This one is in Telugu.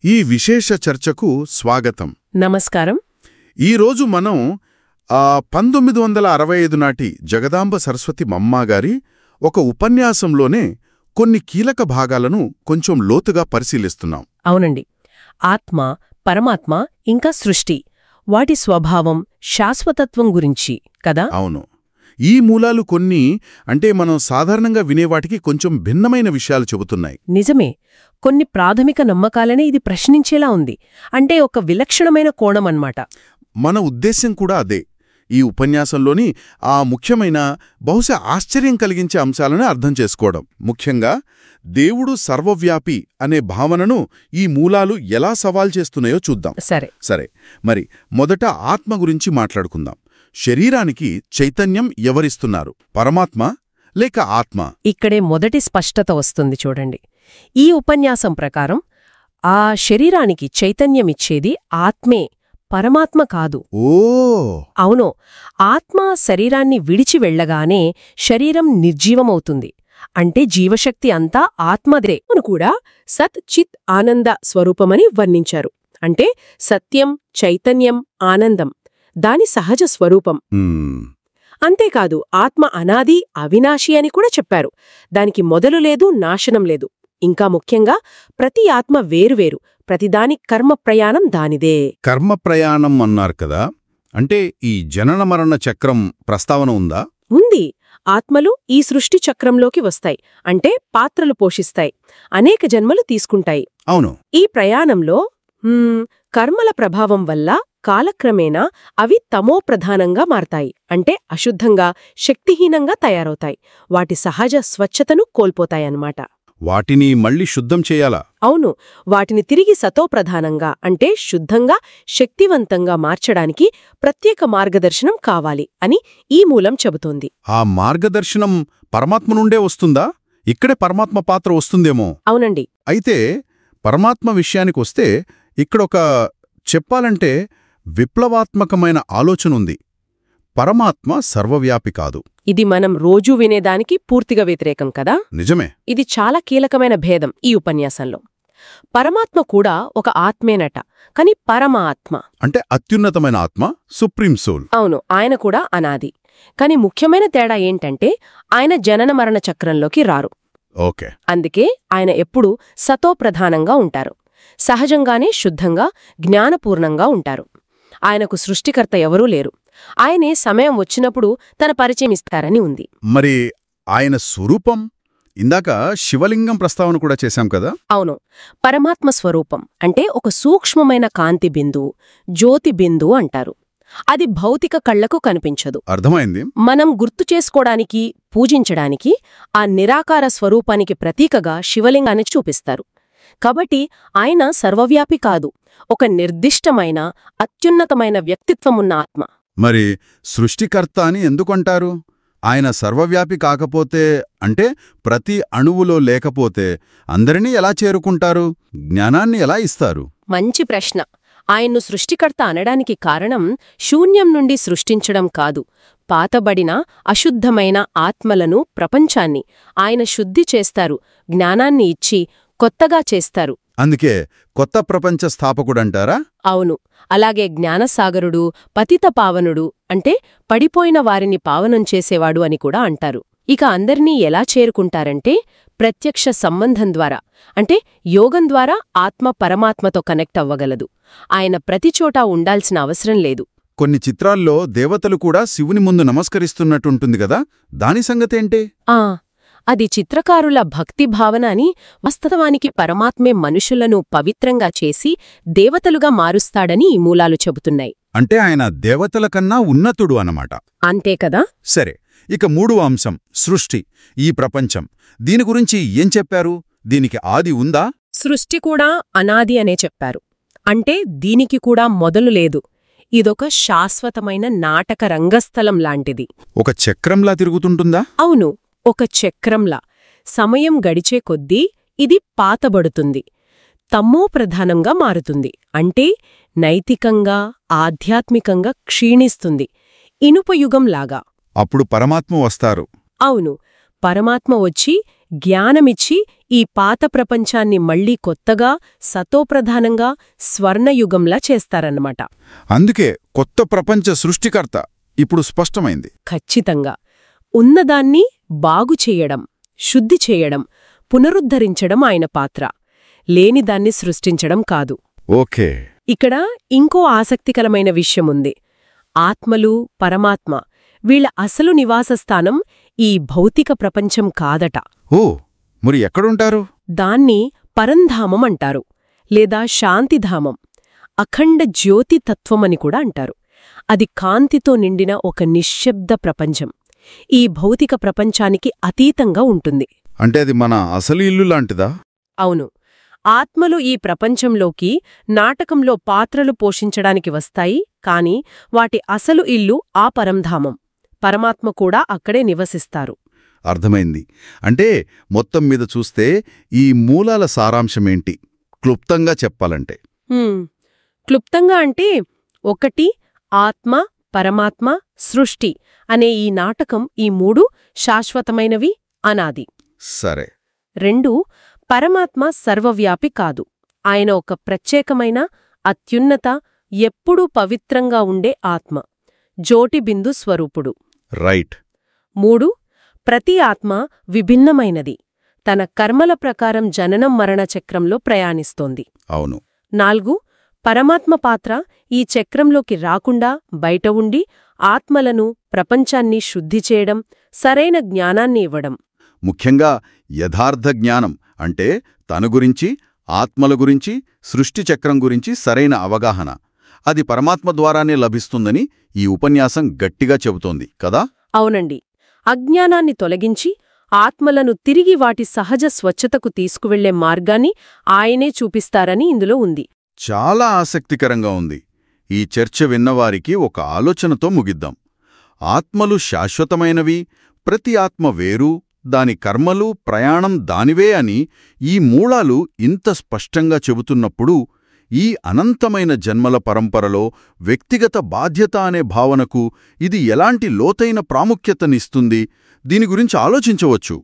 ఈ విశేష చర్చకు స్వాగతం. నమస్కారం. ఈరోజు మనం 1965 నాటి జగదాంబ సరస్వతి మమ్మాగారి ఒక ఉపన్యాసంలోనే కొన్ని కీలక భాగాలను కొంచెం లోతుగా పరిశీలిస్తున్నాం. అవునండి. ఆత్మ, పరమాత్మ ఇంకా సృష్టి, వాటి స్వభావం, శాశ్వతత్వం గురించి కదా? అవును. ఈ మూలాలు కొన్ని మనం సాధారణంగా వినేవాటికి కొంచెం భిన్నమైన విషయాలు చెబుతున్నాయి. నిజమే. కొన్ని ప్రాథమిక నమ్మకాలనే ఇది ప్రశ్నించేలా ఉంది. అంటే ఒక విలక్షణమైన కోణమన్నమాట. మన ఉద్దేశ్యం కూడా అదే. ఈ ఉపన్యాసంలోని ఆ ముఖ్యమైన, బహుశా ఆశ్చర్యం కలిగించే అంశాలను అర్థం చేసుకోవడం. ముఖ్యంగా దేవుడు సర్వవ్యాపి అనే భావనను ఈ మూలాలు ఎలా సవాల్ చేస్తున్నాయో చూద్దాం. సరే, మరి మొదట ఆత్మ గురించి మాట్లాడుకుందాం. శరీరానికి చైతన్యం ఎవరిస్తున్నారు, పరమాత్మ లేక ఆత్మ? ఇక్కడే మొదటి స్పష్టత వస్తుంది చూడండి. ఈ ఉపన్యాసం ప్రకారం ఆ శరీరానికి చైతన్యమిచ్చేది ఆత్మే, పరమాత్మ కాదు. అవును. ఆత్మ శరీరాన్ని విడిచి వెళ్లగానే శరీరం నిర్జీవమవుతుంది. అంటే జీవశక్తి అంతా ఆత్మదే అని కూడా సత్ చిత్ ఆనంద స్వరూపమని వర్ణించారు. అంటే సత్యం, చైతన్యం, ఆనందం దాని సహజ స్వరూపం. అంతేకాదు, ఆత్మ అనాది, అవినాశి అని కూడా చెప్పారు. దానికి మొదలు లేదు, నాశనం లేదు. ఇంకా ముఖ్యంగా ప్రతి ఆత్మ వేరువేరు, ప్రతిదాని కర్మ ప్రయాణం దానిదే. కర్మ ప్రయాణం అన్నారు కదా, అంటే ఈ జనన మరణ చక్రం ప్రస్తావన ఉందా? ఉంది. ఆత్మలు ఈ సృష్టి చక్రంలోకి వస్తాయి. అంటే పాత్రలు పోషిస్తాయి, అనేక జన్మలు తీసుకుంటాయి. అవును. ఈ ప్రయాణంలో కర్మల ప్రభావం వల్ల కాలక్రమేణా అవి తమోప్రధానంగా మారతాయి. అంటే అశుద్ధంగా, శక్తిహీనంగా తయారవుతాయి. వాటి సహజ స్వచ్ఛతను కోల్పోతాయన్నమాట. వాటిని మళ్లీ శుద్ధం చేయాలా? అవును. వాటిని తిరిగి సతోప్రధానంగా, అంటే శుద్ధంగా, శక్తివంతంగా మార్చడానికి ప్రత్యేక మార్గదర్శనం కావాలి అని ఈ మూలం చెబుతోంది. ఆ మార్గదర్శనం పరమాత్మ నుండే వస్తుందా? ఇక్కడే పరమాత్మ పాత్ర వస్తుందేమో. అవునండి. అయితే పరమాత్మ విషయానికొస్తే ఇక్కడొక చెప్పాలంటే విప్లవాత్మకమైన ఆలోచనుంది. పరమాత్మ సర్వవ్యాపి కాదు. ఇది మనం రోజూ వినేదానికి పూర్తిగా వ్యతిరేకం కదా? నిజమే. ఇది చాలా కీలకమైన భేదం ఈ ఉపన్యాసంలో. పరమాత్మ కూడా ఒక ఆత్మేనట, కాని పరమాత్మ అంటే అత్యున్నతమైన ఆత్మ, సుప్రీం సోల్. అవును. ఆయన కూడా అనాది. కాని ముఖ్యమైన తేడా ఏంటంటే ఆయన జనన మరణ చక్రంలోకి రారు. ఓకే. అందుకే ఆయన ఎప్పుడూ సతోప్రధానంగా ఉంటారు. సహజంగానే శుద్ధంగా, జ్ఞానపూర్ణంగా ఉంటారు. ఆయనకు సృష్టికర్త ఎవరూ లేరు. ఆయనే సమయం వచ్చినప్పుడు తన పరిచయం ఇస్తారని ఉంది. మరి ఆయన స్వరూపం? ఇందాక శివలింగం ప్రస్తావన కూడా చేశాం కదా? అవును. పరమాత్మ స్వరూపం అంటే ఒక సూక్ష్మమైన కాంతి బిందువు, జ్యోతి బిందువు అంటారు. అది భౌతిక కళ్లకు కనిపించదు. అర్థమైంది. మనం గుర్తు చేసుకోవడానికి, పూజించడానికి ఆ నిరాకార స్వరూపానికి ప్రతీకగా శివలింగాన్ని చూపిస్తారు. కాబట్టి ఆయన సర్వవ్యాపి కాదు, ఒక నిర్దిష్టమైన, అత్యున్నతమైన వ్యక్తిత్వమున్న ఆత్మ. మరి సృష్టికర్త అని ఎందుకంటారు? ఆయన సర్వవ్యాపి కాకపోతే, అంటే ప్రతి అణువులో లేకపోతే అందరినీ ఎలా చేరుకుంటారు? జ్ఞానాన్ని ఎలా ఇస్తారు? మంచి ప్రశ్న. ఆయన్ను సృష్టికర్త అనడానికి కారణం శూన్యం నుండి సృష్టించడం కాదు, పాతబడిన అశుద్ధమైన ఆత్మలను, ప్రపంచాన్ని ఆయన శుద్ధి చేస్తారు, జ్ఞానాన్ని ఇచ్చి కొత్తగా చేస్తారు. అందుకే కొత్త ప్రపంచ స్థాపకుడంటారా? అవును. అలాగే జ్ఞానసాగరుడు, పతిత పావనుడు, అంటే పడిపోయిన వారిని పావనం చేసేవాడు అని కూడా అంటారు. ఇక అందర్నీ ఎలా చేరుకుంటారంటే ప్రత్యక్ష సంబంధం ద్వారా, అంటే యోగం ద్వారా ఆత్మ పరమాత్మతో కనెక్ట్ అవ్వగలదు. ఆయన ప్రతిచోటా ఉండాల్సిన అవసరం లేదు. కొన్ని చిత్రాల్లో దేవతలు కూడా శివుని ముందు నమస్కరిస్తున్నట్టుంటుంది కదా, దాని సంగతేంటే? అది చిత్రకారుల భక్తి భావన అని. వాస్తవానికి పరమాత్మే మనుషులను పవిత్రంగా చేసి దేవతలుగా మారుస్తాడని ఈ మూలాలు చెబుతున్నాయి. అంటే ఆయన దేవతల కన్నా ఉన్నతుడు అన్నమాట. అంతే కదా? సరే, ఇక మూడవ అంశం సృష్టి, ఈ ప్రపంచం. దీని గురించి ఏం చెప్పారు? దీనికి ఆది ఉందా? సృష్టి కూడా అనాది అనే చెప్పారు. అంటే దీనికి కూడా మొదలు లేదు. ఇదొక శాశ్వతమైన నాటక రంగస్థలం లాంటిది. ఒక చక్రంలా తిరుగుతుంటుందా? అవును, ఒక చక్రంలా. సమయం గడిచే కొద్దీ ఇది పాతబడుతుంది, తమోప్రధానంగా మారుతుంది. అంటే నైతికంగా, ఆధ్యాత్మికంగా క్షీణిస్తుంది, ఇనుపయుగంలాగా. అప్పుడు పరమాత్మ వస్తారు. అవును. పరమాత్మ వచ్చి జ్ఞానమిచ్చి ఈ పాత ప్రపంచాన్ని మళ్లీ కొత్తగా సతోప్రధానంగా స్వర్ణయుగంలా చేస్తారన్నమాట. అందుకే కొత్త ప్రపంచ సృష్టికర్త ఇప్పుడు స్పష్టమైంది. ఖచ్చితంగా. ఉన్నదాన్ని బాగుచేయడం, శుద్ధి చేయడం, పునరుద్ధరించడం ఆయన పాత్ర, లేనిదాన్ని సృష్టించడం కాదు. ఓకే. ఇక్కడ ఇంకో ఆసక్తికరమైన విషయముంది. ఆత్మలు, పరమాత్మ వీళ్ల అసలు నివాసస్థానం ఈ భౌతిక ప్రపంచం కాదట. ఓ, మరి ఎక్కడుంటారు? దాన్ని పరంధామం అంటారు, లేదా శాంతిధామం, అఖండ జ్యోతి తత్వమని కూడా అంటారు. అది కాంతితో నిండిన ఒక నిశ్శబ్ద ప్రపంచం. ఈ భౌతిక ప్రపంచానికి అతీతంగా ఉంటుంది. అంటే అది మన అసలు ఇల్లు లాంటిదా? అవును. ఆత్మలు ఈ ప్రపంచంలోకి నాటకంలో పాత్రలు పోషించడానికి వస్తాయి, కాని వాటి అసలు ఇల్లు ఆ పరంధామం. పరమాత్మ కూడా అక్కడే నివసిస్తారు. అర్థమైంది. అంటే మొత్తం మీద చూస్తే ఈ మూలాల సారాంశమేంటి క్లుప్తంగా చెప్పాలంటే? క్లుప్తంగా అంటే 1 ఆత్మ, పరమాత్మ, సృష్టి అనే ఈ నాటకం ఈ 3 శాశ్వతమైనవి, అనాది. సరే. 2 పరమాత్మ సర్వవ్యాపి కాదు, ఆయన ఒక ప్రత్యేకమైన, అత్యున్నత, ఎప్పుడూ పవిత్రంగా ఉండే ఆత్మ, జోటిబిందు స్వరూపుడు. రైట్. 3 ప్రతి ఆత్మ విభిన్నమైనది, తన కర్మల ప్రకారం జననం మరణ చక్రంలో ప్రయాణిస్తోంది. అవును. 4 పరమాత్మ పాత్ర ఈ చక్రంలోకి రాకుండా బయట ఉండి ఆత్మలను, ప్రపంచాన్ని శుద్ధి చేయడం, సరైన జ్ఞానాన్ని ఇవ్వడం. ముఖ్యంగా యథార్థ జ్ఞానం అంటే తన గురించి, ఆత్మల గురించి, సృష్టి చక్రం గురించి సరైన అవగాహన. అది పరమాత్మ ద్వారానే లభిస్తుందని ఈ ఉపన్యాసం గట్టిగా చెబుతోంది కదా? అవునండి. అజ్ఞానాన్ని తొలగించి ఆత్మలను తిరిగి వాటి సహజ స్వచ్ఛతకు తీసుకువెళ్లే మార్గాన్ని ఆయనే చూపిస్తారని ఇందులో ఉంది. చాలా ఆసక్తికరంగా ఉంది. ఈ చర్చ విన్నవారికి ఒక ఆలోచనతో ముగిద్దాం. ఆత్మలు శాశ్వతమైనవి, ప్రతి ఆత్మ వేరు, దాని కర్మలు, ప్రయాణం దానివే అని ఈ మూలాలు ఇంత స్పష్టంగా చెబుతున్నప్పుడు ఈ అనంతమైన జన్మల పరంపరలో వ్యక్తిగత బాధ్యత అనే భావనకు ఇది ఎలాంటి లోతైన ప్రాముఖ్యతనిస్తుంది? దీని గురించి ఆలోచించవచ్చు.